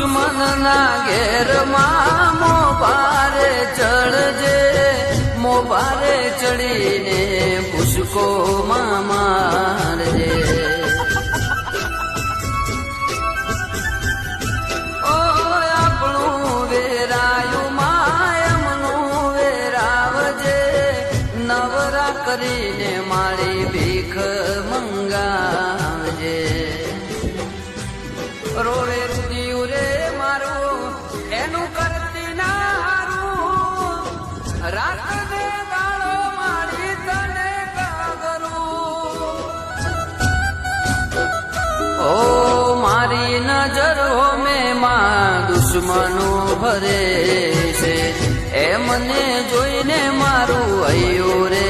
દુશ્મન ના ઘેરમાં મોભારે ચડજે, મોભારે ચડીને પુષ્કો માં મારજે. ઓ આપણું વેરાયું માયમનું વેરાવજે, નવરા કરીને મારી ભીખ મંગાવજે. રોવે રુદિયું રે મારું એનું કરતી ના હારું, રાત ને ગાળો મારી તને કાગરું. ઓ મારી નજરો મેં માં દુશ્મનો ભરે છે, એ મને જોઈને મારું હૈયું રે